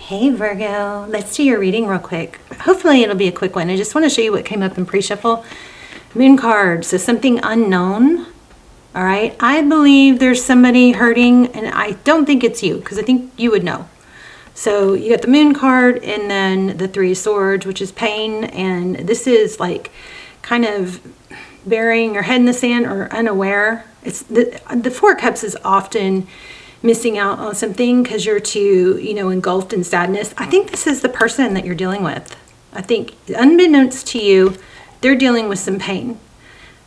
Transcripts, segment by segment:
Hey Virgo, let's do your reading real quick. Hopefully it'll be a quick one. I just want to show you what came up in pre-shuffle. Moon card, so something unknown. All right, I believe there's somebody hurting, and I don't think it's you, because I think you would know. So you got the moon card and then the three of swords, which is pain, and this is like kind of burying your head in the sand or unaware. It's the four of cups is often missing out on something because you're too, engulfed in sadness. I think this is the person that you're dealing with. I think unbeknownst to you, they're dealing with some pain.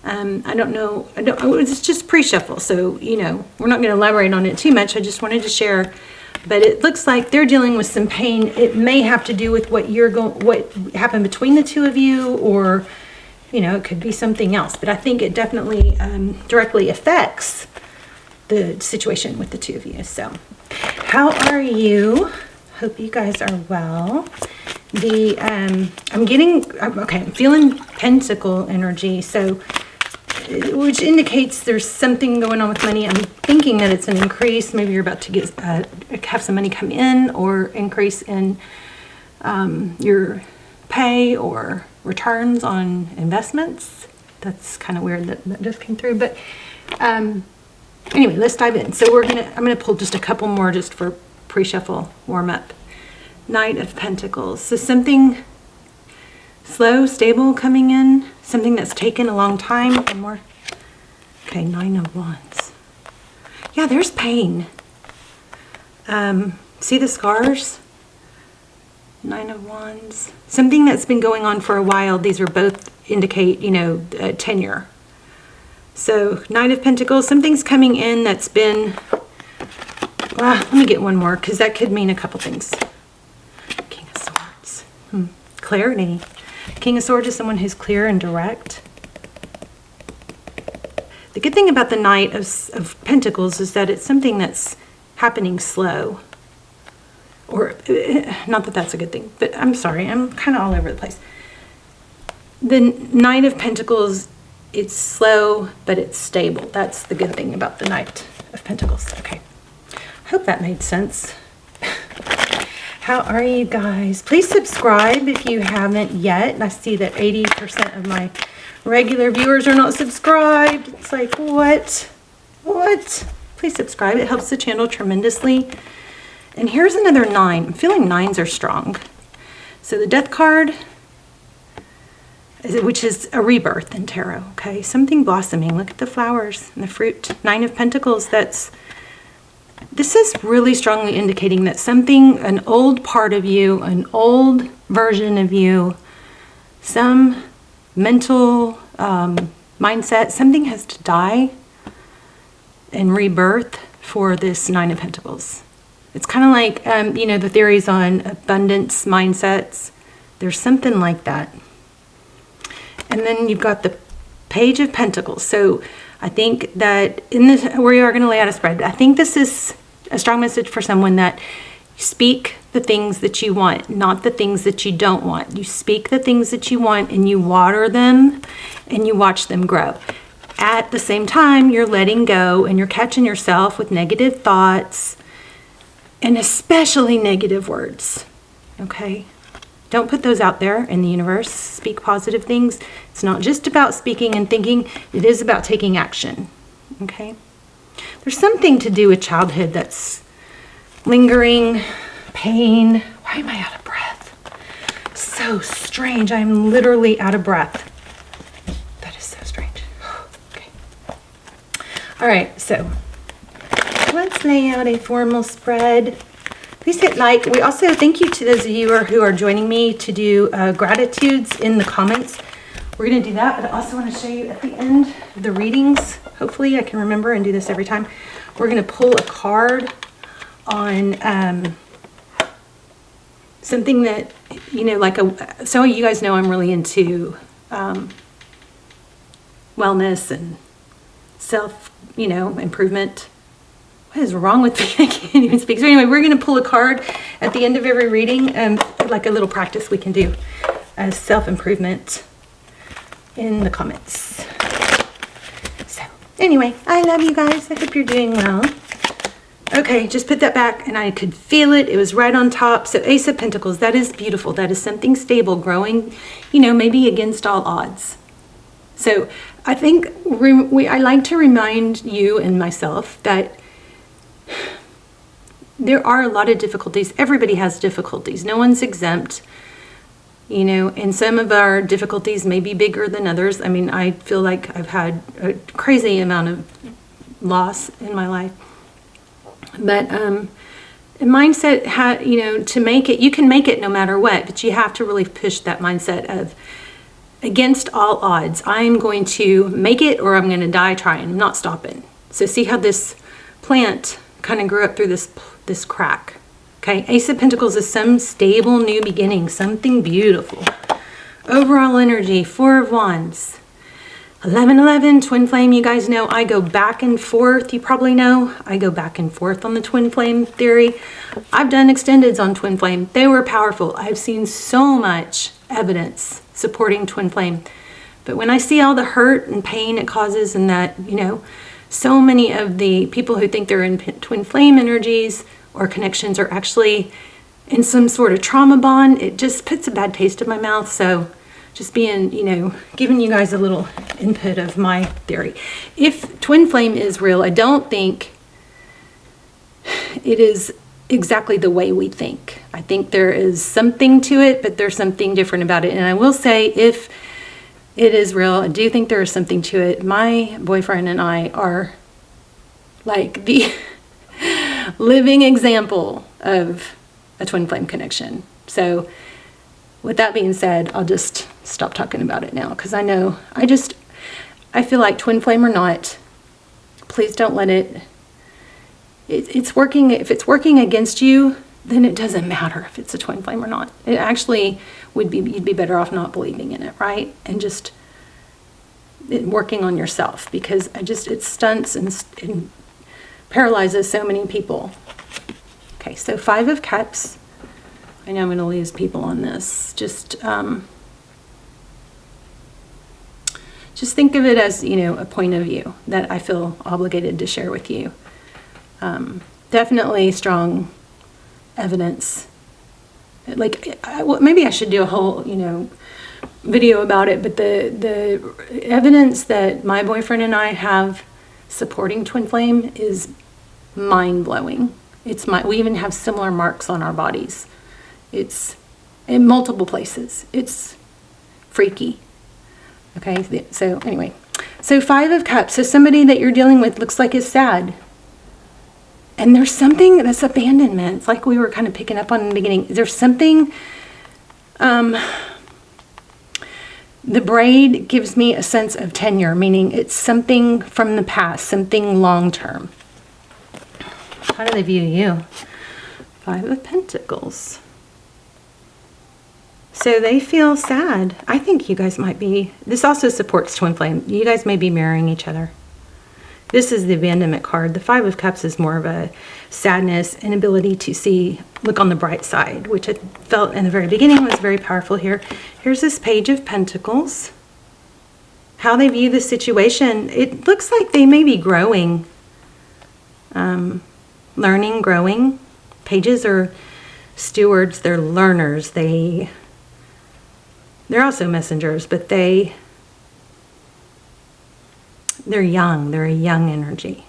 I don't know. It's just pre-shuffle, so we're not going to elaborate on it too much. I just wanted to share. But it looks like they're dealing with some pain. It may have to do with what happened between the two of you, or it could be something else. But I think it definitely directly affects the situation with the two of you. So how are you? Hope you guys are well. I'm feeling pentacle energy, so which indicates there's something going on with money. I'm thinking that it's an increase. Maybe you're about to get have some money come in, or increase in your pay or returns on investments. That's kind of weird that just came through, but anyway, let's dive in. So I'm gonna pull just a couple more just for pre-shuffle warm up. Knight of Pentacles. So something slow, stable coming in, something that's taken a long time. One more. Okay, Nine of Wands. Yeah, there's pain. See the scars? Nine of Wands. Something that's been going on for a while. These are both indicate, tenure. So Knight of Pentacles, something's coming in that's been, let me get one more, because that could mean a couple things. King of Swords. Clarity. King of Swords is someone who's clear and direct. The good thing about the Knight of Pentacles is that it's something that's happening slow. Or, not that that's a good thing, but I'm sorry, I'm kind of all over the place. The Knight of Pentacles, it's slow, but it's stable. That's the good thing about the Knight of Pentacles. Okay. Hope that made sense. How are you guys? Please subscribe if you haven't yet. I see that 80% of my regular viewers are not subscribed. It's like, what? What? Please subscribe. It helps the channel tremendously. And here's another 9. I'm feeling 9s are strong. So the Death card, which is a rebirth in tarot, okay? Something blossoming. Look at the flowers and the fruit. Nine of Pentacles, this is really strongly indicating that something, an old part of you, an old version of you, some mental mindset, something has to die and rebirth for this Nine of Pentacles. It's kind of like, the theories on abundance mindsets. There's something like that. And then you've got the Page of Pentacles. So I think that we are going to lay out a spread. I think this is a strong message for someone that you speak the things that you want, not the things that you don't want. You speak the things that you want and you water them and you watch them grow. At the same time, you're letting go and you're catching yourself with negative thoughts and especially negative words. Okay? Don't put those out there in the universe. Speak positive things. It's not just about speaking and thinking. It is about taking action. Okay? There's something to do with childhood that's lingering, pain. Why am I out of breath? So strange. I'm literally out of breath. That is so strange. Okay. All right, so let's lay out a formal spread. Please hit like. We also thank you to those of you who are joining me to do gratitudes in the comments. We're going to do that, but I also want to show you at the end of the readings. Hopefully I can remember and do this every time. We're going to pull a card on something that, so you guys know I'm really into wellness and self, improvement. What is wrong with me? I can't even speak. So anyway, we're going to pull a card at the end of every reading, like a little practice we can do as self-improvement in the comments. So anyway, I love you guys. I hope you're doing well. Okay, just put that back, and I could feel it. It was right on top. So Ace of Pentacles, that is beautiful. That is something stable, growing, you know, maybe against all odds. So I think I like to remind you and myself that there are a lot of difficulties. Everybody has difficulties. No one's exempt, you know, and some of our difficulties may be bigger than others. I mean, I feel like I've had a crazy amount of loss in my life. But mindset, you know, to make it, you can make it no matter what, but you have to really push that mindset of against all odds. I'm going to make it or I'm going to die trying. I'm not stopping. So see how this plant kind of grew up through this crack. Okay, Ace of Pentacles is some stable new beginning, something beautiful. Overall energy, Four of Wands. 1111, twin flame. You guys know I go back and forth. You probably know I go back and forth on the twin flame theory. I've done extendeds on twin flame. They were powerful. I've seen so much evidence supporting twin flame. But when I see all the hurt and pain it causes, and that, you know, so many of the people who think they're in twin flame energies or connections are actually in some sort of trauma bond, it just puts a bad taste in my mouth. So just being, you know, giving you guys a little input of my theory. If twin flame is real, I don't think it is exactly the way we think. I think there is something to it, but there's something different about it. And I will say, if it is real, I do think there is something to it. My boyfriend and I are like the living example of a twin flame connection. So with that being said, I'll just stop talking about it now, because I know, I feel like twin flame or not, please don't let it's working. If it's working against you, then it doesn't matter if it's a twin flame or not. It actually you'd be better off not believing in it, right? And just working on yourself, because it stunts and paralyzes so many people. Okay, so Five of Cups. I know I'm going to lose people on this. Just think of it as, you know, a point of view that I feel obligated to share with you. Definitely strong evidence. Like, maybe I should do a whole, you know, video about it, but the evidence that my boyfriend and I have supporting twin flame is mind-blowing. We even have similar marks on our bodies. It's in multiple places. It's freaky. Okay, so anyway. So Five of Cups. So somebody that you're dealing with looks like is sad. And there's something that's abandonment. It's like we were kind of picking up on in the beginning. There's something, the braid gives me a sense of tenure, meaning it's something from the past, something long-term. How do they view you? Five of Pentacles. So they feel sad. I think you guys might be, this also supports twin flame. You guys may be marrying each other. This is the abandonment card. The Five of Cups is more of a sadness, inability to look on the bright side, which I felt in the very beginning was very powerful here. Here's this Page of Pentacles. How they view the situation. It looks like they may be growing, learning, growing. Pages are stewards. They're learners. They're also messengers, but they're young. They're a young energy.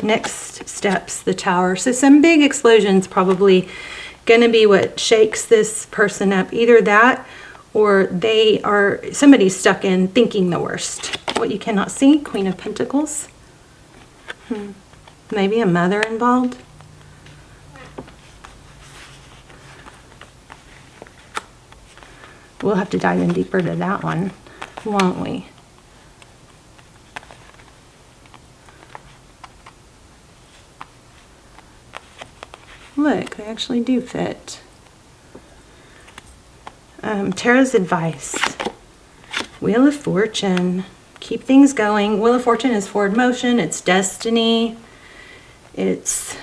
Next steps, the Tower. So some big explosions probably going to be what shakes this person up. Either that, or somebody's stuck in thinking the worst. What you cannot see, Queen of Pentacles. Maybe a mother involved. We'll have to dive in deeper to that one, won't we? Look, they actually do fit. Tarot's advice. Wheel of Fortune. Keep things going. Wheel of Fortune is forward motion. It's destiny. It's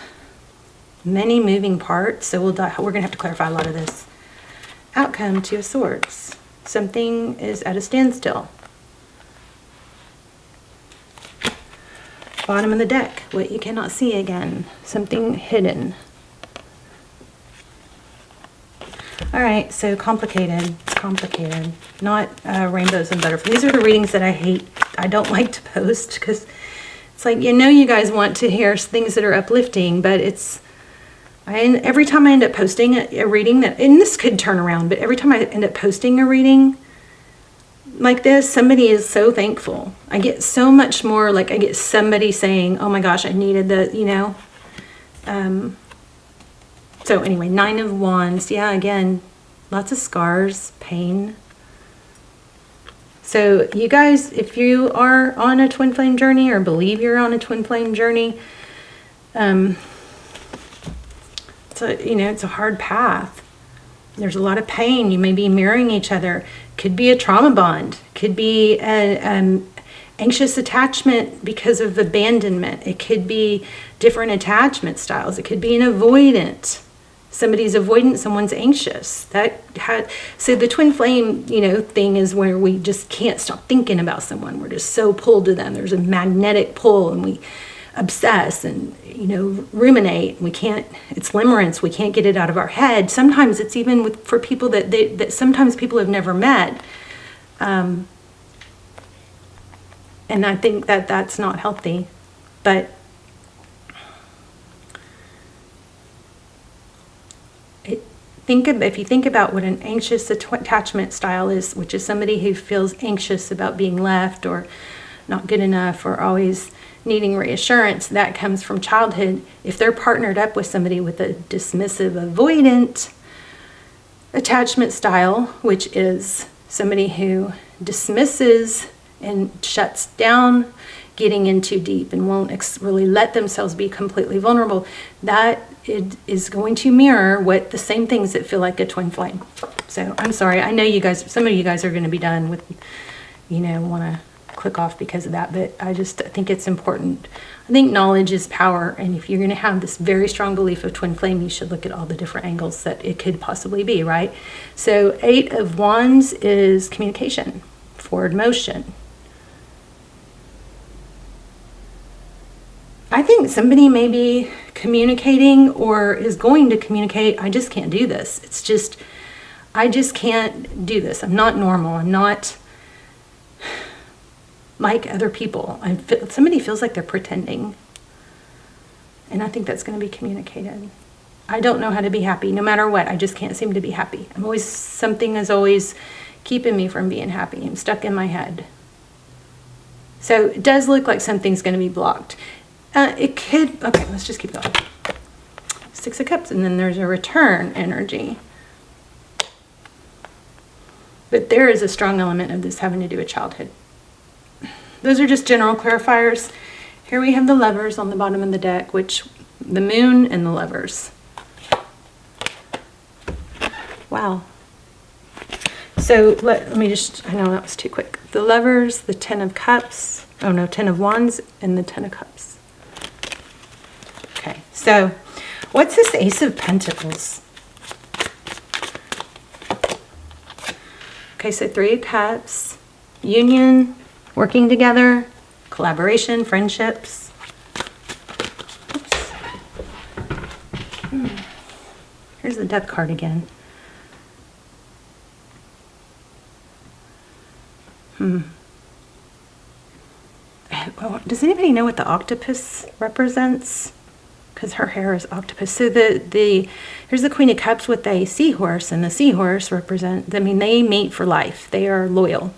many moving parts. So we're going to have to clarify a lot of this. Outcome, Two of Swords. Something is at a standstill. Bottom of the deck, what you cannot see again. Something hidden. All right, so complicated. Complicated. Not rainbows and butterflies. These are the readings that I hate. I don't like to post because it's like, you know, you guys want to hear things that are uplifting, but it's, every time I end up posting a reading that, and this could turn around, but every time I end up posting a reading like this, somebody is so thankful. I get so much more, like I get somebody saying, oh my gosh, I needed the, you know. So anyway, 9 of Wands. Yeah, again, lots of scars, pain. So you guys, if you are on a twin flame journey or believe you're on a twin flame journey, it's a hard path. There's a lot of pain. You may be mirroring each other. Could be a trauma bond. Could be an anxious attachment because of abandonment. It could be different attachment styles. It could be an avoidant. Somebody's avoidant, someone's anxious. So the twin flame, thing is where we just can't stop thinking about someone. We're just so pulled to them. There's a magnetic pull, and we obsess and ruminate. We can't. It's limerence. We can't get it out of our head. Sometimes it's even for people that sometimes people have never met, and I think that's not healthy, but. If you think about what an anxious attachment style is, which is somebody who feels anxious about being left or not good enough or always needing reassurance, that comes from childhood. If they're partnered up with somebody with a dismissive, avoidant attachment style, which is somebody who dismisses and shuts down getting in too deep and won't really let themselves be completely vulnerable, that it is going to mirror what the same things that feel like a twin flame. So I'm sorry, I know you guys, some of you guys are going to be done with, want to click off because of that, but I think it's important. I think knowledge is power, and if you're going to have this very strong belief of twin flame, you should look at all the different angles that it could possibly be, right? So 8 of Wands is communication, forward motion. I think somebody may be communicating or is going to communicate. I just can't do this. I just can't do this. I'm not normal. I'm not like other people. Somebody feels like they're pretending. And I think that's going to be communicated. I don't know how to be happy no matter what. I just can't seem to be happy. Something is always keeping me from being happy. I'm stuck in my head. So it does look like something's going to be blocked. It could, okay, let's just keep going. 6 of Cups, and then there's a return energy. But there is a strong element of this having to do with childhood. Those are just general clarifiers. Here we have the Lovers on the bottom of the deck, which the Moon and the Lovers. Wow. So let me just, I know that was too quick. The Lovers, the 10 of Cups, 10 of Wands, and the 10 of Cups. Okay, so what's this Ace of Pentacles? Okay, so 3 of Cups, union, working together, collaboration, friendships. Oops. Here's the Death card again. Does anybody know what the octopus represents? Because her hair is octopus. So here's the Queen of Cups with a seahorse, and the seahorse they mate for life. They are loyal.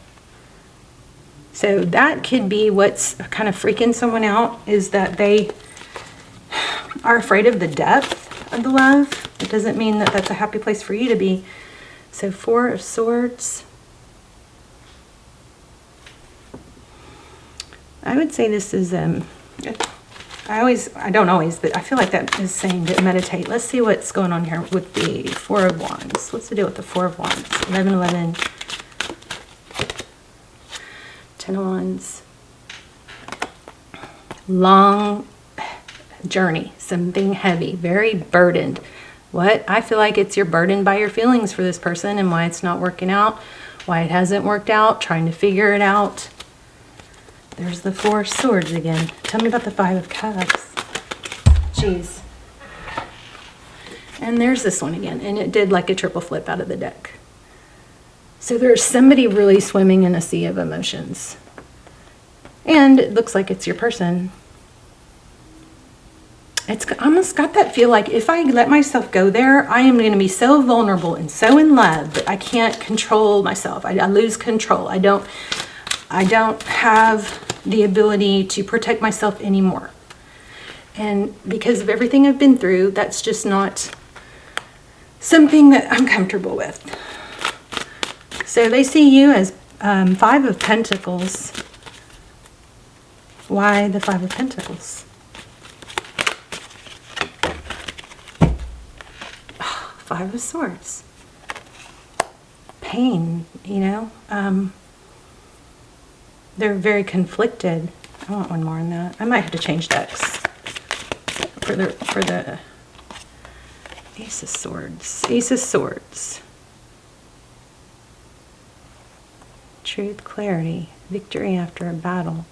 So that could be what's kind of freaking someone out, is that they are afraid of the depth of the love. It doesn't mean that that's a happy place for you to be. So 4 of Swords. I would say this is, I don't always, but I feel like that is saying to meditate. Let's see what's going on here with the 4 of Wands. What's the deal with the 4 of Wands? 11, 11. 10 of Wands. Long journey. Something heavy. Very burdened. I feel like you're burdened by your feelings for this person and why it's not working out. Why it hasn't worked out. Trying to figure it out. there's the Four of Swords again. Tell me about the Five of Cups. Jeez. And there's this one again, and it did like a triple flip out of the deck. So there's somebody really swimming in a sea of emotions. And it looks like it's your person. It's almost got that feel like if I let myself go there, I am going to be so vulnerable and so in love that I can't control myself. I lose control. I don't have the ability to protect myself anymore. And because of everything I've been through, that's just not something that I'm comfortable with. So they see you as Five of Pentacles. Why the Five of Pentacles? Five of Swords. Pain, you know. They're very conflicted. I want one more on that. I might have to change decks for the Ace of Swords. Ace of Swords. Truth, clarity, victory after a battle.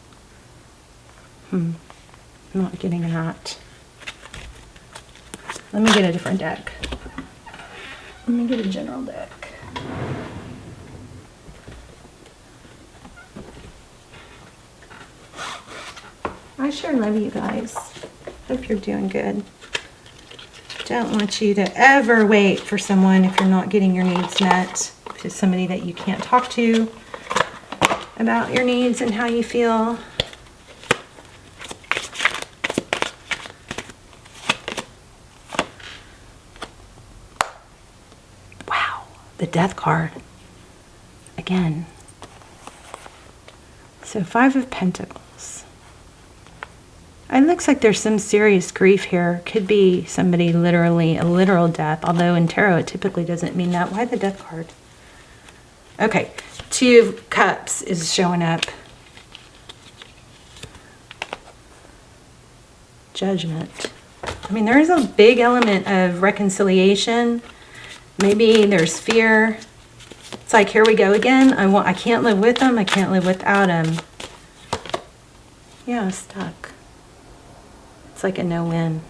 I'm not getting that. Let me get a different deck. Let me get a general deck. I sure love you guys. Hope you're doing good. Don't want you to ever wait for someone if you're not getting your needs met. If it's somebody that you can't talk to about your needs and how you feel. Wow, the Death card. Again. So Five of Pentacles. It looks like there's some serious grief here. Could be somebody literally, a literal death. Although in tarot it typically doesn't mean that. Why the Death card? Okay, Two of Cups is showing up. Judgment. I mean, there is a big element of reconciliation. Maybe there's fear. It's like, here we go again. I can't live with him. I can't live without him. Yeah, stuck. It's like a no-win.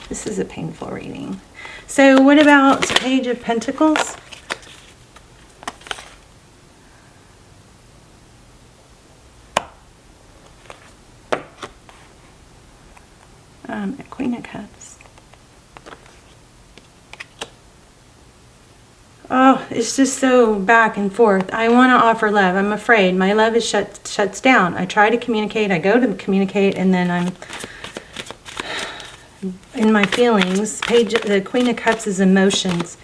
This is a painful reading. So what about Page of Pentacles? Queen of Cups. Oh, it's just so back and forth. I want to offer love. I'm afraid. My love is shuts down. I try to communicate. I go to communicate, and then I'm in my feelings. The Queen of Cups is emotions.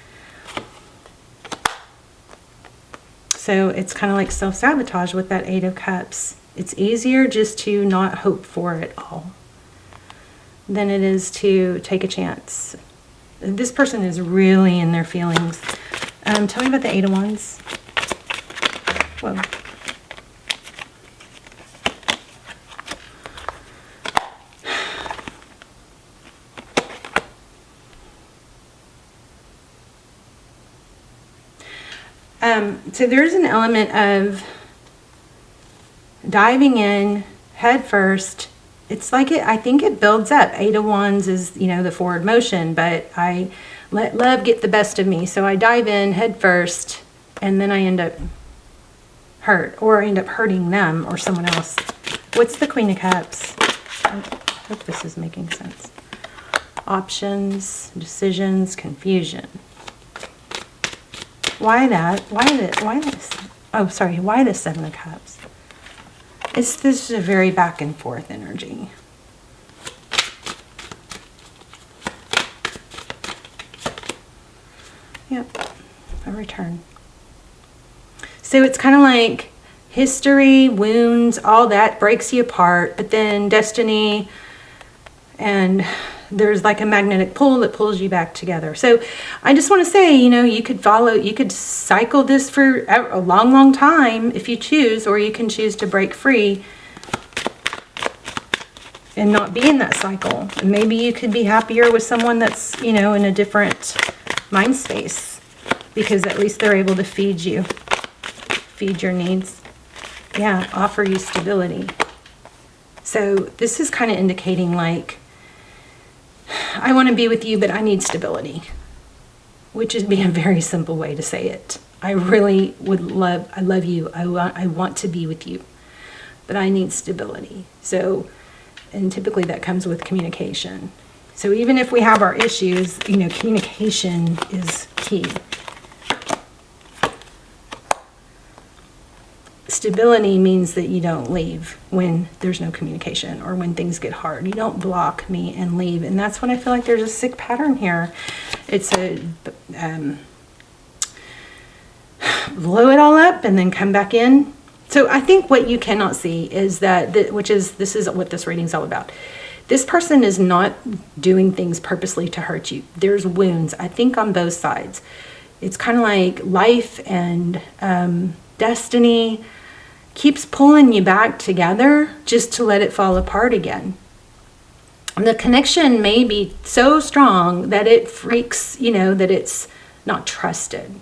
So it's kind of like self-sabotage with that Eight of Cups. It's easier just to not hope for it all than it is to take a chance. This person is really in their feelings. Tell me about the Eight of Wands. Whoa. So there's an element of diving in head first. It's like I think it builds up. Eight of Wands is, you know, the forward motion, but I let love get the best of me. So I dive in head first, and then I end up hurt, or I end up hurting them or someone else. What's the Queen of Cups? I hope this is making sense. Options, decisions, confusion. Why that? Why this? Oh, sorry. Why the Seven of Cups? This is a very back and forth energy. Yep, a return. So it's kind of like history, wounds, all that breaks you apart, but then destiny, and there's like a magnetic pull that pulls you back together. So I just want to say, you know, you could cycle this for a long, long time if you choose, or you can choose to break free and not be in that cycle. And maybe you could be happier with someone that's, you know, in a different mind space, because at least they're able to feed you, feed your needs. Yeah, offer you stability. So this is kind of indicating like, I want to be with you, but I need stability, which would be a very simple way to say it. I really I love you. I want to be with you, but I need stability. So, and typically that comes with communication. So even if we have our issues, you know, communication is key. Stability means that you don't leave when there's no communication or when things get hard. You don't block me and leave. And that's when I feel like there's a sick pattern here. It's a blow it all up and then come back in. So I think what you cannot see is that, this is what this reading is all about. This person is not doing things purposely to hurt you. There's wounds, I think, on both sides. It's kind of like life and destiny keeps pulling you back together just to let it fall apart again. The connection may be so strong that it freaks, you know, that it's not trusted.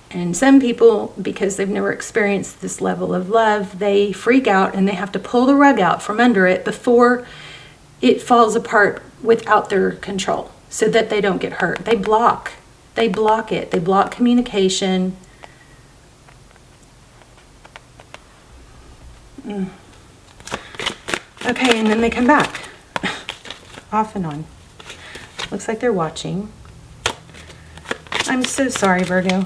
And some people, because they've never experienced this level of love, they freak out and they have to pull the rug out from under it before it falls apart without their control so that they don't get hurt. They block it. They block communication. Okay, and then they come back. Off and on. Looks like they're watching. I'm so sorry, Virgo.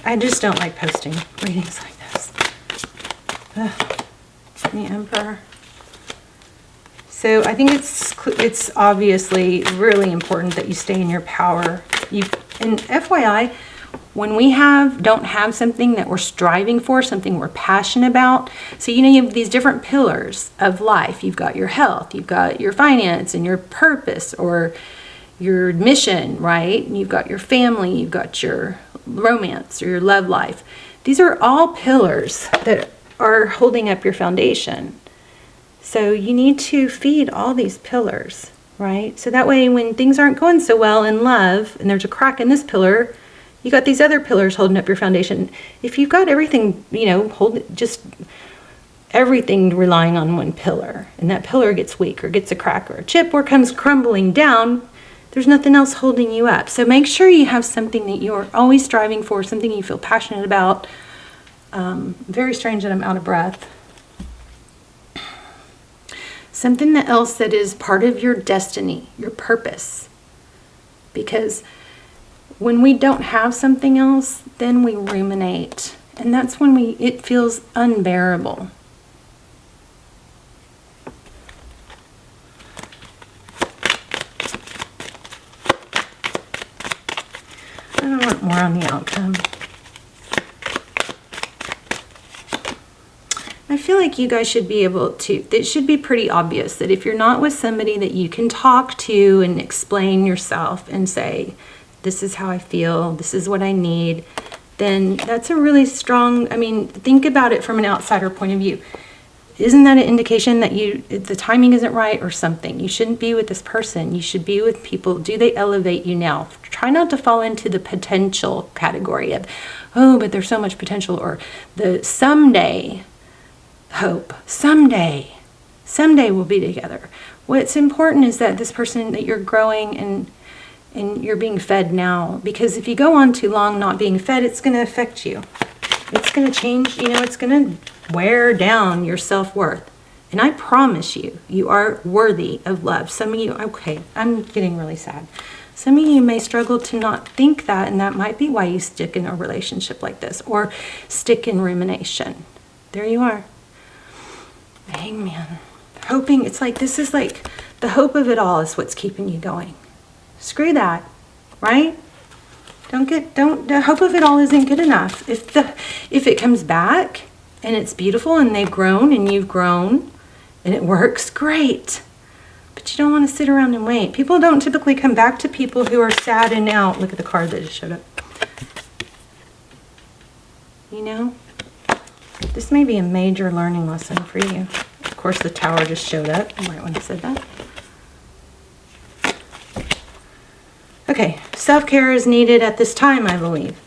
I just don't like posting readings like this. The Emperor. So I think it's obviously really important that you stay in your power. And FYI, when we don't have something that we're striving for, something we're passionate about, so you know you have these different pillars of life. You've got your health, you've got your finance and your purpose or your mission, right? And you've got your family, you've got your romance or your love life. These are all pillars that are holding up your foundation. So you need to feed all these pillars, right? So that way when things aren't going so well in love and there's a crack in this pillar, you got these other pillars holding up your foundation. If you've got everything, you know, just everything relying on one pillar, and that pillar gets weak or gets a crack or a chip or comes crumbling down, there's nothing else holding you up. So make sure you have something that you're always striving for, something you feel passionate about. Very strange that I'm out of breath. Something else that is part of your destiny, your purpose. Because when we don't have something else, then we ruminate. And that's when it feels unbearable. I want more on the outcome. I feel like you guys should be able to, it should be pretty obvious that if you're not with somebody that you can talk to and explain yourself and say, this is how I feel, this is what I need, then that's a really strong, I mean, think about it from an outsider point of view. Isn't that an indication that the timing isn't right or something? You shouldn't be with this person. You should be with people. Do they elevate you now? Try not to fall into the potential category of, oh, but there's so much potential, or the someday hope. Someday we'll be together. What's important is that this person, that you're growing and you're being fed now. Because if you go on too long not being fed, it's going to affect you. It's going to change, it's going to wear down your self-worth. And I promise you, you are worthy of love. Some of you, okay, I'm getting really sad. Some of you may struggle to not think that, and that might be why you stick in a relationship like this or stick in rumination. There you are. Amen. Hoping, it's like, this is like the hope of it all is what's keeping you going. Screw that, right? The hope of it all isn't good enough. If it comes back and it's beautiful and they've grown and you've grown and it works, great. But you don't want to sit around and wait. People don't typically come back to people who are sad and out. Look at the card that just showed up. This may be a major learning lesson for you. Of course, the Tower just showed up. You might want to say that. Okay, self-care is needed at this time, I believe.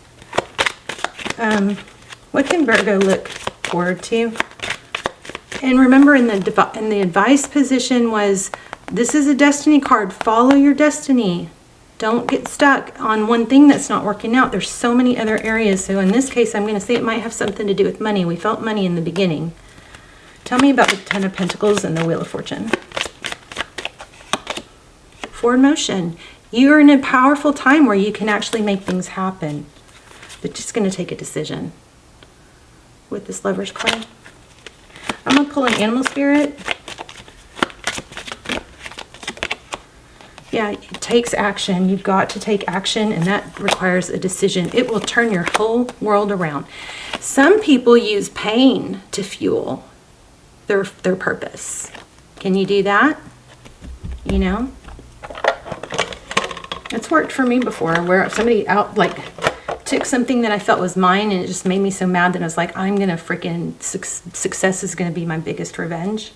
What can Virgo look forward to And remember, in the advice position was, this is a destiny card. Follow your destiny. Don't get stuck on one thing that's not working out. There's so many other areas. So in this case, I'm going to say it might have something to do with money. We felt money in the beginning. Tell me about the Ten of Pentacles and the Wheel of Fortune. Forward motion. You're in a powerful time where you can actually make things happen. But just going to take a decision with this Lover's card. I'm going to pull an animal spirit. Yeah, it takes action. You've got to take action, and that requires a decision. It will turn your whole world around. Some people use pain to fuel their purpose. Can you do that? You know? It's worked for me before, where somebody took something that I felt was mine, and it just made me so mad that I was like, I'm gonna freaking, success is gonna be my biggest revenge.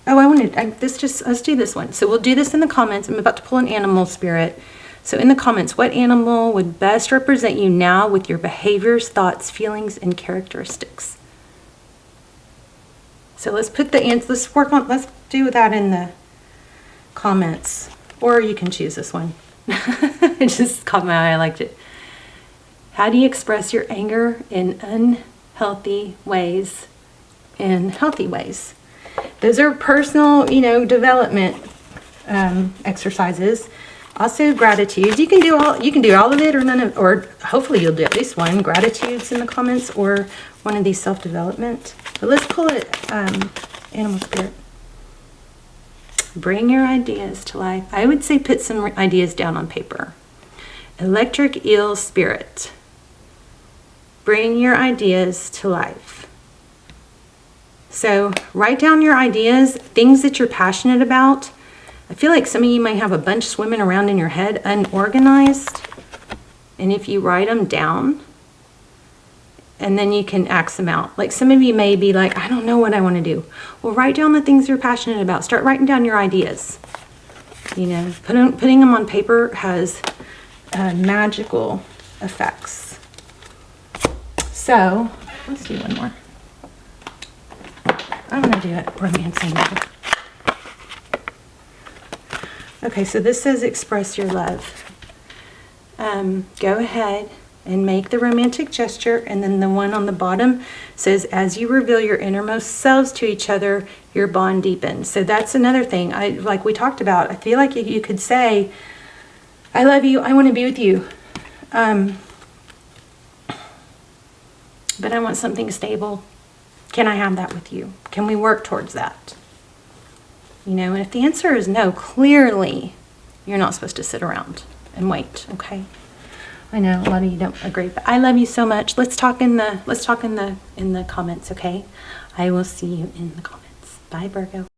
Oh, let's do this one. So we'll do this in the comments. I'm about to pull an animal spirit. So in the comments, what animal would best represent you now with your behaviors, thoughts, feelings, and characteristics? So let's put let's do that in the comments, or you can choose this one. It just caught my eye, I liked it. How do you express your anger in unhealthy ways and healthy ways? Those are personal, development exercises. Also, gratitude. You can do all of it, or none of, or hopefully you'll do at least one. Gratitudes in the comments, or one of these self-development. But let's pull it, animal spirit. Bring your ideas to life. I would say put some ideas down on paper. Electric eel spirit. Bring your ideas to life. So write down your ideas, things that you're passionate about. I feel like some of you might have a bunch swimming around in your head, unorganized. And if you write them down, and then you can axe them out. Like some of you may be like, I don't know what I want to do. Well, write down the things you're passionate about. Start writing down your ideas. Putting them on paper has magical effects. So let's do one more. I'm going to do it romancing now. Okay, so this says express your love. Go ahead and make the romantic gesture, and then the one on the bottom says, as you reveal your innermost selves to each other, your bond deepens. So that's another thing, like we talked about. I feel like you could say, I love you, I want to be with you, but I want something stable. Can I have that with you? Can we work towards that? And if the answer is no, clearly you're not supposed to sit around and wait, okay? I know a lot of you don't agree, but I love you so much. Let's talk in the comments, okay? I will see you in the comments. Bye, Virgo.